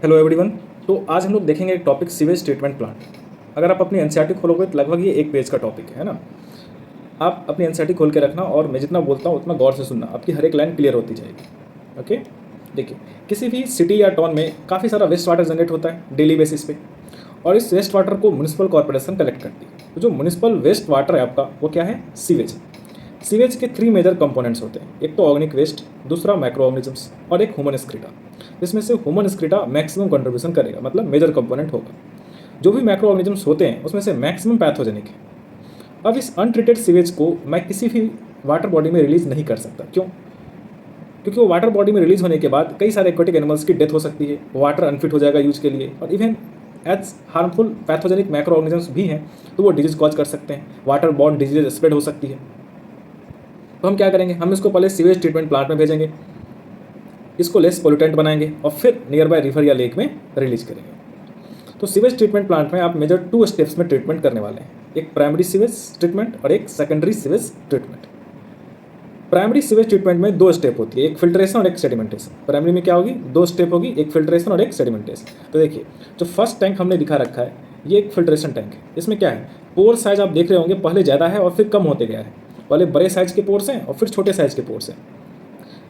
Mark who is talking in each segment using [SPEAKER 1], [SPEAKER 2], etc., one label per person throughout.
[SPEAKER 1] Hello everyone. तो आज हम लोग देखेंगे एक टॉपिक सीवेज ट्रीटमेंट प्लांट। अगर आप अपनी एनसीईआरटी खोलोगे तो लगभग ये एक पेज का टॉपिक है ना। आप अपनी एनसीईआरटी खोल के रखना और मैं जितना बोलता हूँ उतना गौर से सुनना, आपकी हर एक लाइन क्लियर होती जाएगी। ओके, देखिए, किसी भी सिटी या टाउन में काफ़ी सारा वेस्ट वाटर जनरेट होता है डेली बेसिस पे, और इस वेस्ट वाटर को म्यूनिसिपल कॉर्पोरेशन कलेक्ट करती है। तो जो म्यूनिसिपल वेस्ट वाटर है आपका, वो क्या है? सीवेज। सीवेज के 3 मेजर कंपोनेंट्स होते हैं। एक तो ऑर्गेनिक वेस्ट, दूसरा माइक्रो ऑर्गेनिजम्स और एक ह्यूमन एक्सक्रीटा। इसमें से ह्यूमन एक्सक्रीटा मैक्सिमम कंट्रीब्यूशन करेगा, मतलब मेजर कंपोनेंट होगा। जो भी माइक्रो ऑर्गेनिजम्स होते हैं उसमें से मैक्सिमम पैथोजेनिक है। अब इस अनट्रीटेड सीवेज को मैं किसी भी वाटर बॉडी में रिलीज नहीं कर सकता। क्यों? क्योंकि वो वाटर बॉडी में रिलीज होने के बाद कई सारे एक्वेटिक एनिमल्स की डेथ हो सकती है, वाटर अनफिट हो जाएगा यूज के लिए, और even as harmful pathogenic micro organisms भी हैं तो वो डिजीज कॉज कर सकते हैं, वाटर बॉर्न डिजीज स्प्रेड हो सकती है। तो हम क्या करेंगे? हम इसको पहले सीवेज ट्रीटमेंट प्लांट में भेजेंगे, इसको लेस पोल्यूटेंट बनाएंगे और फिर नियर बाय रिवर या लेक में रिलीज करेंगे। तो सीवेज ट्रीटमेंट प्लांट में आप मेजर 2 स्टेप्स में ट्रीटमेंट करने वाले हैं, एक प्राइमरी सीवेज ट्रीटमेंट और एक secondary sewage treatment. Primary sewage treatment में 2 स्टेप होती है, एक फिल्ट्रेशन और एक सेडिमेंटेशन। प्राइमरी में क्या होगी? 2 स्टेप होगी, एक फिल्ट्रेशन और एक सेडिमेंटेशन। तो देखिए, जो फर्स्ट टैंक हमने दिखा रखा है ये एक फिल्ट्रेशन टैंक है। इसमें क्या है? पोर साइज आप देख रहे होंगे पहले ज़्यादा है और फिर कम होते गया है। पहले बड़े साइज के पोर्स हैं और फिर छोटे साइज के पोर्स हैं।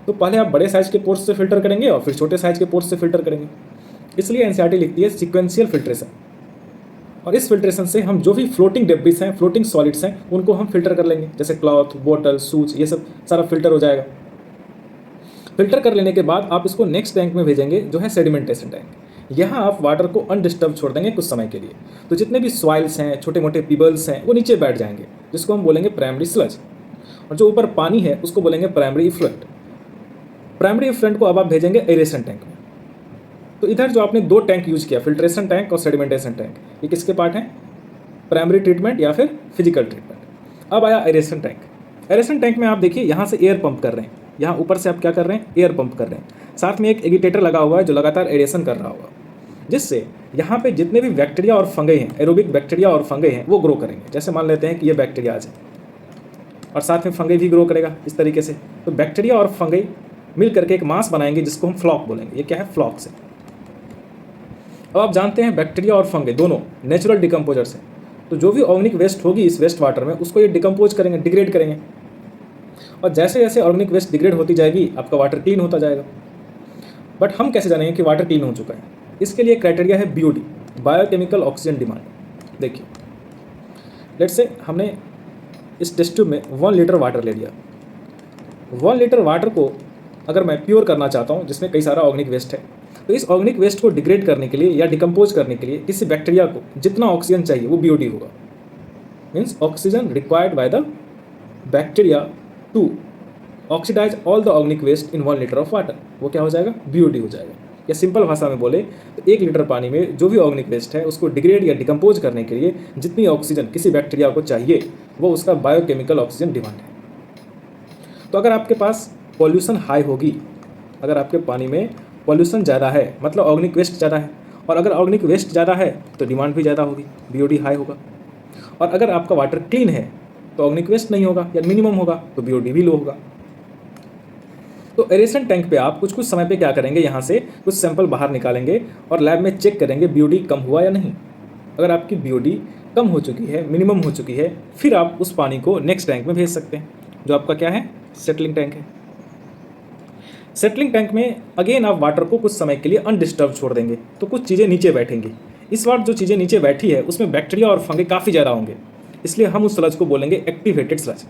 [SPEAKER 1] तो पहले आप बड़े साइज के पोर्स से फिल्टर करेंगे और फिर छोटे साइज के पोर्स से फिल्टर करेंगे। इसलिए एनसीईआरटी लिखती है सीक्वेंशियल फिल्ट्रेशन। और इस फिल्ट्रेशन से हम जो भी फ्लोटिंग डेब्रिस हैं, फ्लोटिंग सॉलिड्स हैं, उनको हम फिल्टर कर लेंगे, जैसे क्लॉथ, बोतल, सूच, ये सब सारा फिल्टर हो जाएगा। फिल्टर कर लेने के बाद आप इसको नेक्स्ट टैंक में भेजेंगे, जो है सेडिमेंटेशन टैंक। यहाँ आप वाटर को अनडिस्टर्ब छोड़ देंगे कुछ समय के लिए। तो जितने भी सॉइल्स हैं, छोटे मोटे पीबल्स हैं, वो नीचे बैठ जाएंगे, जिसको हम बोलेंगे प्राइमरी स्लज। और जो ऊपर पानी है उसको बोलेंगे प्राइमरी इफ्लुएंट। प्राइमरी इफ्लुएंट को अब आप भेजेंगे एरेशन टैंक में। तो इधर जो आपने 2 टैंक यूज किया, फिल्ट्रेशन टैंक और सेडिमेंटेशन टैंक, ये किसके पार्ट हैं? प्राइमरी ट्रीटमेंट या फिर फिजिकल ट्रीटमेंट। अब आया एरेशन टैंक। एरेशन टैंक में आप देखिए यहाँ से एयर पंप कर रहे हैं, यहाँ ऊपर से आप क्या कर रहे हैं? एयर पंप कर रहे हैं। साथ में एक एगिटेटर लगा हुआ है जो लगातार एरेशन कर रहा होगा, जिससे यहाँ पे जितने भी बैक्टीरिया और फंगई हैं, एरोबिक बैक्टीरिया और फंगई हैं, वो ग्रो करेंगे। जैसे मान लेते हैं कि ये बैक्टीरिया है और साथ में फंगई भी ग्रो करेगा इस तरीके से। तो बैक्टीरिया और फंगई मिल करके एक मास बनाएंगे जिसको हम फ्लॉक बोलेंगे। ये क्या है? फ्लॉक्स है। अब आप जानते हैं बैक्टीरिया और फंगई दोनों नेचुरल डिकम्पोजर्स हैं। तो जो भी ऑर्गेनिक वेस्ट होगी इस वेस्ट वाटर में, उसको ये डिकम्पोज करेंगे, डिग्रेड करेंगे। और जैसे जैसे ऑर्गेनिक वेस्ट डिग्रेड होती जाएगी आपका वाटर क्लीन होता जाएगा। बट हम कैसे जानेंगे कि वाटर क्लीन हो चुका है? इसके लिए क्राइटेरिया है BOD, बायोकेमिकल ऑक्सीजन डिमांड। देखिए, लेट्स से हमने इस टेस्ट ट्यूब में 1 लीटर वाटर ले लिया। 1 लीटर वाटर को अगर मैं प्योर करना चाहता हूँ, जिसमें कई सारा ऑर्गेनिक वेस्ट है, तो इस ऑर्गेनिक वेस्ट को डिग्रेड करने के लिए या डिकम्पोज करने के लिए किसी बैक्टीरिया को जितना ऑक्सीजन चाहिए वो BOD होगा। Means oxygen required by the bacteria to oxidise all the organic waste in 1 litre of water, वो क्या हो जाएगा? BOD हो जाएगा। या सिंपल भाषा में बोले तो 1 लीटर पानी में जो भी ऑर्गेनिक वेस्ट है उसको डिग्रेड या डिकम्पोज करने के लिए जितनी ऑक्सीजन किसी बैक्टीरिया को चाहिए वो उसका बायोकेमिकल ऑक्सीजन डिमांड है। तो अगर आपके पास पॉल्यूशन हाई होगी, अगर आपके पानी में पॉल्यूशन ज़्यादा है, मतलब ऑर्गेनिक वेस्ट ज़्यादा है, और अगर ऑर्गेनिक वेस्ट ज़्यादा है तो डिमांड भी ज़्यादा होगी, BOD हाई होगा। और अगर आपका वाटर क्लीन है तो ऑर्गेनिक वेस्ट नहीं होगा या मिनिमम होगा, तो BOD भी लो होगा। तो एरेशन टैंक पे आप कुछ कुछ समय पे क्या करेंगे? यहाँ से कुछ सैंपल बाहर निकालेंगे और लैब में चेक करेंगे BOD कम हुआ या नहीं। अगर आपकी BOD कम हो चुकी है, मिनिमम हो चुकी है, फिर आप उस पानी को नेक्स्ट टैंक में भेज सकते हैं, जो आपका क्या है? सेटलिंग टैंक है। सेटलिंग टैंक में अगेन आप वाटर को कुछ समय के लिए अनडिस्टर्ब छोड़ देंगे, तो कुछ चीज़ें नीचे बैठेंगी। इस बार जो चीज़ें नीचे बैठी है उसमें बैक्टीरिया और फंगे काफ़ी ज़्यादा होंगे, इसलिए हम उस स्लज को बोलेंगे एक्टिवेटेड स्लज।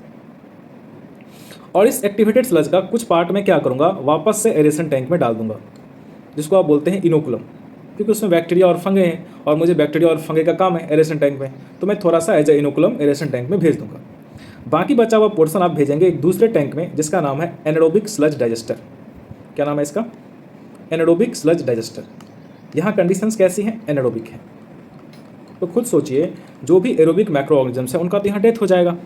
[SPEAKER 1] और इस एक्टिवेटेड स्लज का कुछ पार्ट मैं क्या करूँगा? वापस से एरेशन टैंक में डाल दूंगा, जिसको आप बोलते हैं इनोकुलम, क्योंकि उसमें बैक्टीरिया और फंगे हैं और मुझे बैक्टीरिया और फंगे का काम है एरेशन टैंक में, तो मैं थोड़ा सा as a inoculum aeration tank में भेज दूंगा। बाकी बचा हुआ पोर्सन आप भेजेंगे एक दूसरे टैंक में, जिसका नाम है एनारोबिक स्लज डाइजेस्टर। क्या नाम है इसका? Anaerobic sludge digester. यहाँ कंडीशंस कैसी हैं? एनारोबिक है। तो खुद सोचिए, जो भी एरोबिक मैक्रो ऑर्गेनिजम्स हैं उनका तो यहाँ डेथ हो जाएगा,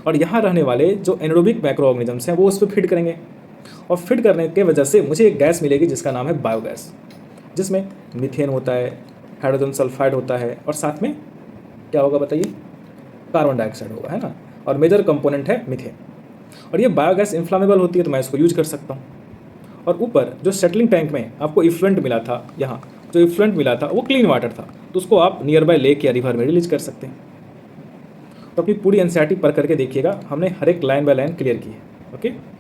[SPEAKER 1] और यहाँ रहने वाले जो एनारोबिक मैक्रो ऑर्गेनिजम्स हैं वो उस पर फीड करेंगे, और फीड करने के वजह से मुझे एक गैस मिलेगी जिसका नाम है बायोगैस, जिसमें मीथेन होता है, हाइड्रोजन सल्फाइड होता है, और साथ में क्या होगा बताइए? कार्बन डाइऑक्साइड होगा, है ना। और मेजर कंपोनेंट है मीथेन। और ये बायोगैस इन्फ्लामेबल होती है, तो मैं इसको यूज कर सकता हूँ। और ऊपर जो सेटलिंग टैंक में आपको इफ्लुएंट मिला था यहाँ, जो इफ्लुएंट मिला था वो क्लीन वाटर था, तो उसको आप नियर बाय लेक या रिवर में रिलीज कर सकते हैं। तो अपनी पूरी एनसीईआरटी पढ़ करके देखिएगा, हमने हर एक लाइन बाय लाइन क्लियर की है। ओके।